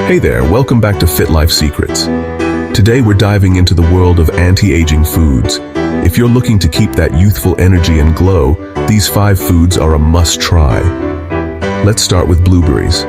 Hey there, welcome back to FitLife Secrets. Today we're diving into the world of anti-aging foods. If you're looking to keep that youthful energy and glow, these 5 foods are a must-try. Let's start with blueberries.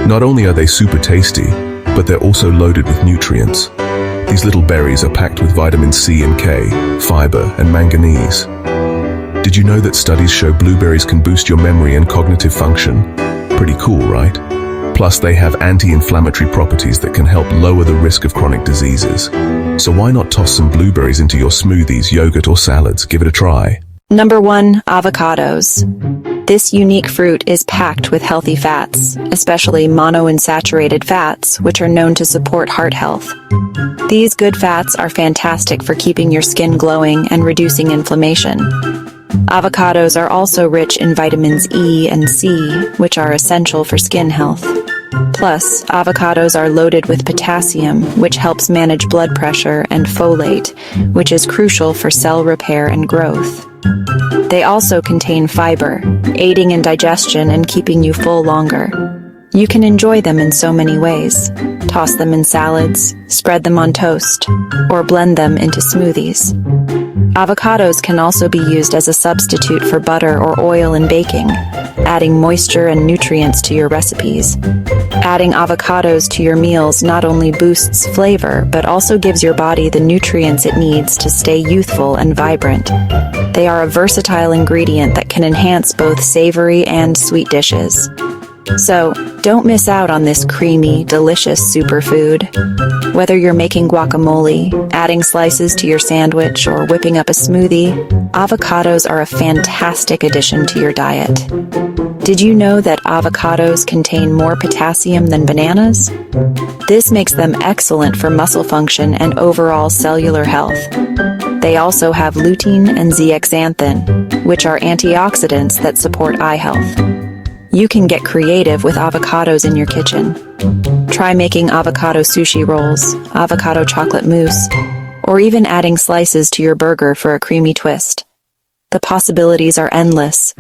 Not only are they super tasty, but they're also loaded with nutrients. These little berries are packed with vitamin C and K, fiber, and manganese. Did you know that studies show blueberries can boost your memory and cognitive function? Pretty cool, right? Plus, they have anti-inflammatory properties that can help lower the risk of chronic diseases. So why not toss some blueberries into your smoothies, yogurt, or salads? Give it a try. Number 1, avocados. This unique fruit is packed with healthy fats, especially monounsaturated fats, which are known to support heart health. These good fats are fantastic for keeping your skin glowing and reducing inflammation. Avocados are also rich in vitamins E and C, which are essential for skin health. Plus, avocados are loaded with potassium, which helps manage blood pressure, and folate, which is crucial for cell repair and growth. They also contain fiber, aiding in digestion and keeping you full longer. You can enjoy them in so many ways. Toss them in salads, spread them on toast, or blend them into smoothies. Avocados can also be used as a substitute for butter or oil in baking, adding moisture and nutrients to your recipes. Adding avocados to your meals not only boosts flavor, but also gives your body the nutrients it needs to stay youthful and vibrant. They are a versatile ingredient that can enhance both savory and sweet dishes. So, don't miss out on this creamy, delicious superfood. Whether you're making guacamole, adding slices to your sandwich, or whipping up a smoothie, avocados are a fantastic addition to your diet. Did you know that avocados contain more potassium than bananas? This makes them excellent for muscle function and overall cellular health. They also have lutein and zeaxanthin, which are antioxidants that support eye health. You can get creative with avocados in your kitchen. Try making avocado sushi rolls, avocado chocolate mousse, or even adding slices to your burger for a creamy twist. The possibilities are endless.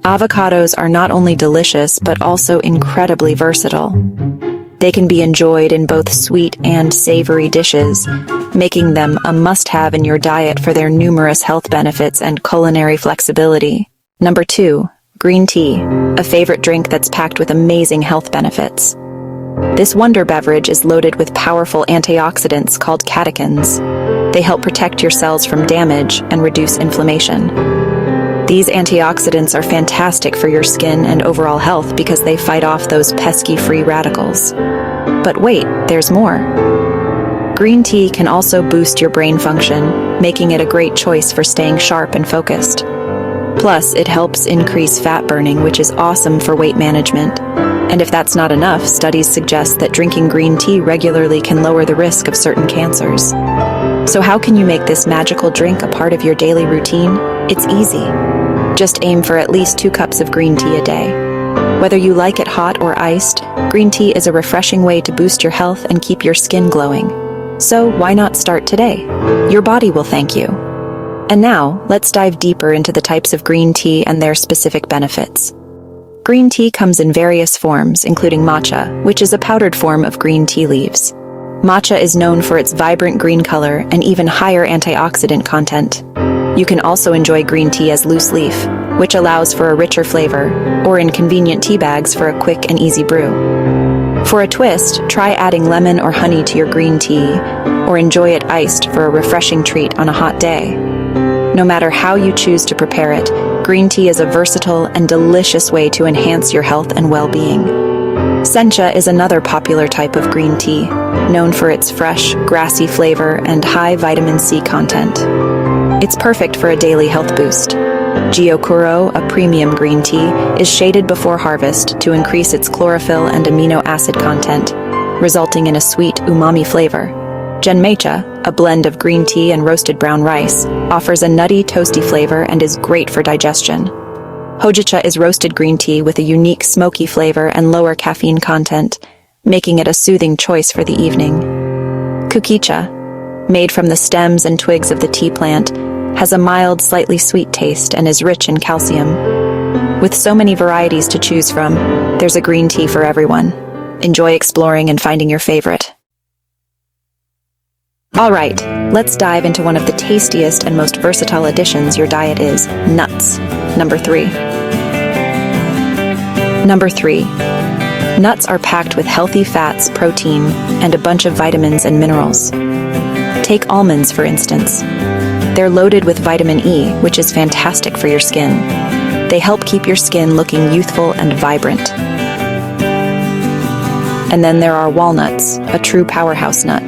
Avocados are not only delicious, but also incredibly versatile. They can be enjoyed in both sweet and savory dishes, making them a must-have in your diet for their numerous health benefits and culinary flexibility. Number 2. Green tea, a favorite drink that's packed with amazing health benefits. This wonder beverage is loaded with powerful antioxidants called catechins. They help protect your cells from damage and reduce inflammation. These antioxidants are fantastic for your skin and overall health because they fight off those pesky free radicals. But wait, there's more. Green tea can also boost your brain function, making it a great choice for staying sharp and focused. Plus, it helps increase fat burning, which is awesome for weight management. And if that's not enough, studies suggest that drinking green tea regularly can lower the risk of certain cancers. So how can you make this magical drink a part of your daily routine? It's easy. Just aim for at least 2 cups of green tea a day. Whether you like it hot or iced, green tea is a refreshing way to boost your health and keep your skin glowing. So why not start today? Your body will thank you. And now, let's dive deeper into the types of green tea and their specific benefits. Green tea comes in various forms, including matcha, which is a powdered form of green tea leaves. Matcha is known for its vibrant green color and even higher antioxidant content. You can also enjoy green tea as loose leaf, which allows for a richer flavor, or in convenient tea bags for a quick and easy brew. For a twist, try adding lemon or honey to your green tea, or enjoy it iced for a refreshing treat on a hot day. No matter how you choose to prepare it, green tea is a versatile and delicious way to enhance your health and well-being. Sencha is another popular type of green tea, known for its fresh, grassy flavor and high vitamin C content. It's perfect for a daily health boost. Gyokuro, a premium green tea, is shaded before harvest to increase its chlorophyll and amino acid content, resulting in a sweet, umami flavor. Genmaicha, a blend of green tea and roasted brown rice, offers a nutty, toasty flavor and is great for digestion. Hojicha is roasted green tea with a unique smoky flavor and lower caffeine content, making it a soothing choice for the evening. Kukicha, made from the stems and twigs of the tea plant, has a mild, slightly sweet taste and is rich in calcium. With so many varieties to choose from, there's a green tea for everyone. Enjoy exploring and finding your favorite. Alright, let's dive into one of the tastiest and most versatile additions your diet is, nuts. Number 3. Number 3. Nuts are packed with healthy fats, protein, and a bunch of vitamins and minerals. Take almonds, for instance. They're loaded with vitamin E, which is fantastic for your skin. They help keep your skin looking youthful and vibrant. And then there are walnuts, a true powerhouse nut.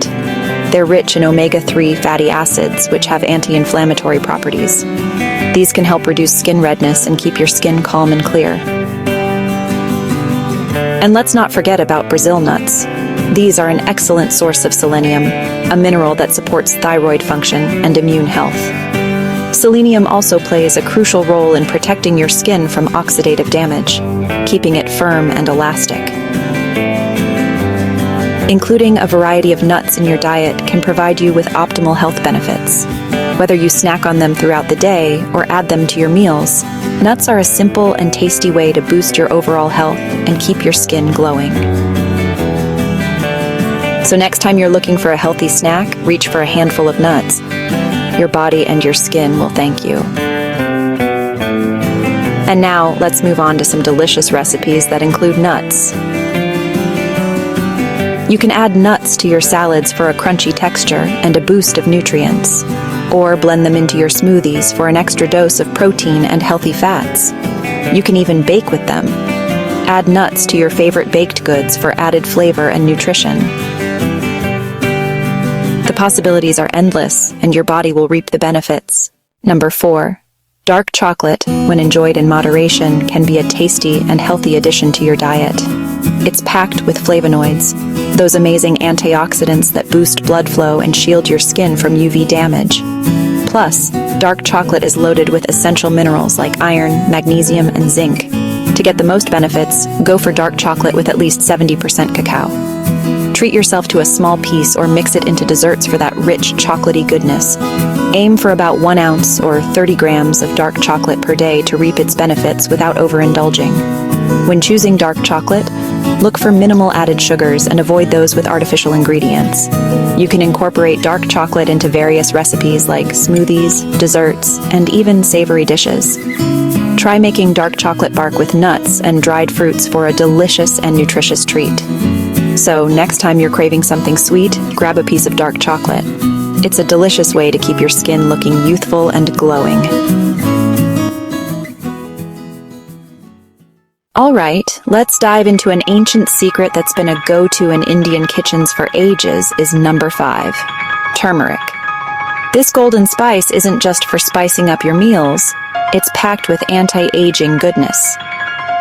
They're rich in omega-3 fatty acids, which have anti-inflammatory properties. These can help reduce skin redness and keep your skin calm and clear. And let's not forget about Brazil nuts. These are an excellent source of selenium, a mineral that supports thyroid function and immune health. Selenium also plays a crucial role in protecting your skin from oxidative damage, keeping it firm and elastic. Including a variety of nuts in your diet can provide you with optimal health benefits. Whether you snack on them throughout the day or add them to your meals, nuts are a simple and tasty way to boost your overall health and keep your skin glowing. So next time you're looking for a healthy snack, reach for a handful of nuts. Your body and your skin will thank you. And now, let's move on to some delicious recipes that include nuts. You can add nuts to your salads for a crunchy texture and a boost of nutrients, or blend them into your smoothies for an extra dose of protein and healthy fats. You can even bake with them. Add nuts to your favorite baked goods for added flavor and nutrition. The possibilities are endless, and your body will reap the benefits. Number 4. Dark chocolate, when enjoyed in moderation, can be a tasty and healthy addition to your diet. It's packed with flavonoids, those amazing antioxidants that boost blood flow and shield your skin from UV damage. Plus, dark chocolate is loaded with essential minerals like iron, magnesium, and zinc. To get the most benefits, go for dark chocolate with at least 70% cacao. Treat yourself to a small piece or mix it into desserts for that rich, chocolatey goodness. Aim for about 1 ounce or 30 grams of dark chocolate per day to reap its benefits without overindulging. When choosing dark chocolate, look for minimal added sugars and avoid those with artificial ingredients. You can incorporate dark chocolate into various recipes like smoothies, desserts, and even savory dishes. Try making dark chocolate bark with nuts and dried fruits for a delicious and nutritious treat. So, next time you're craving something sweet, grab a piece of dark chocolate. It's a delicious way to keep your skin looking youthful and glowing. Alright, let's dive into an ancient secret that's been a go-to in Indian kitchens for ages is number 5. Turmeric. This golden spice isn't just for spicing up your meals, it's packed with anti-aging goodness.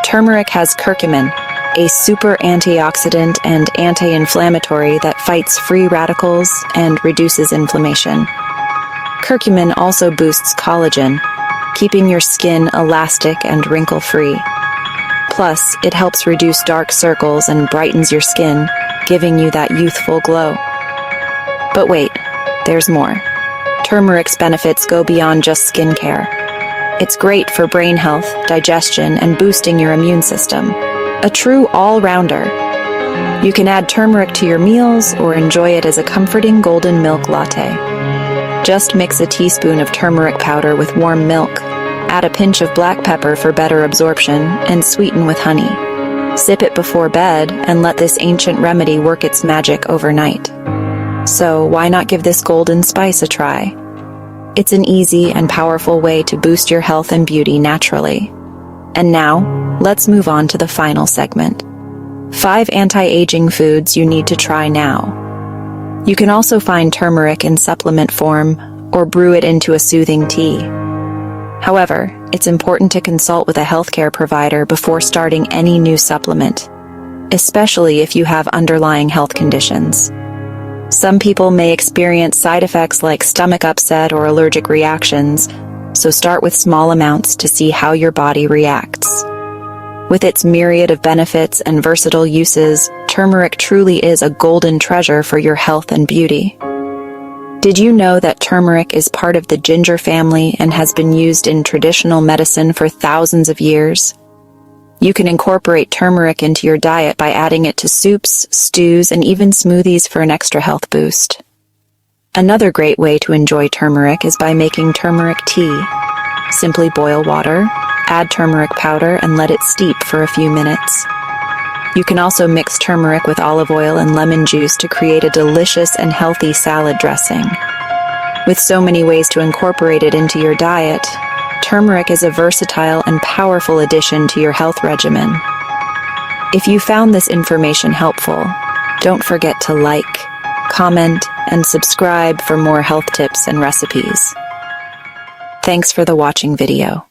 Turmeric has curcumin, a super antioxidant and anti-inflammatory that fights free radicals and reduces inflammation. Curcumin also boosts collagen, keeping your skin elastic and wrinkle-free. Plus, it helps reduce dark circles and brightens your skin, giving you that youthful glow. But wait, there's more. Turmeric's benefits go beyond just skincare. It's great for brain health, digestion, and boosting your immune system. A true all-rounder. You can add turmeric to your meals or enjoy it as a comforting golden milk latte. Just mix a teaspoon of turmeric powder with warm milk. Add a pinch of black pepper for better absorption, and sweeten with honey. Sip it before bed and let this ancient remedy work its magic overnight. So why not give this golden spice a try? It's an easy and powerful way to boost your health and beauty naturally. And now, let's move on to the final segment. 5 anti-aging foods you need to try now. You can also find turmeric in supplement form or brew it into a soothing tea. However, it's important to consult with a healthcare provider before starting any new supplement, especially if you have underlying health conditions. Some people may experience side effects like stomach upset or allergic reactions, so start with small amounts to see how your body reacts. With its myriad of benefits and versatile uses, turmeric truly is a golden treasure for your health and beauty. Did you know that turmeric is part of the ginger family and has been used in traditional medicine for thousands of years? You can incorporate turmeric into your diet by adding it to soups, stews, and even smoothies for an extra health boost. Another great way to enjoy turmeric is by making turmeric tea. Simply boil water, add turmeric powder, and let it steep for a few minutes. You can also mix turmeric with olive oil and lemon juice to create a delicious and healthy salad dressing. With so many ways to incorporate it into your diet, turmeric is a versatile and powerful addition to your health regimen. If you found this information helpful, don't forget to like, comment, and subscribe for more health tips and recipes. Thanks for the watching video.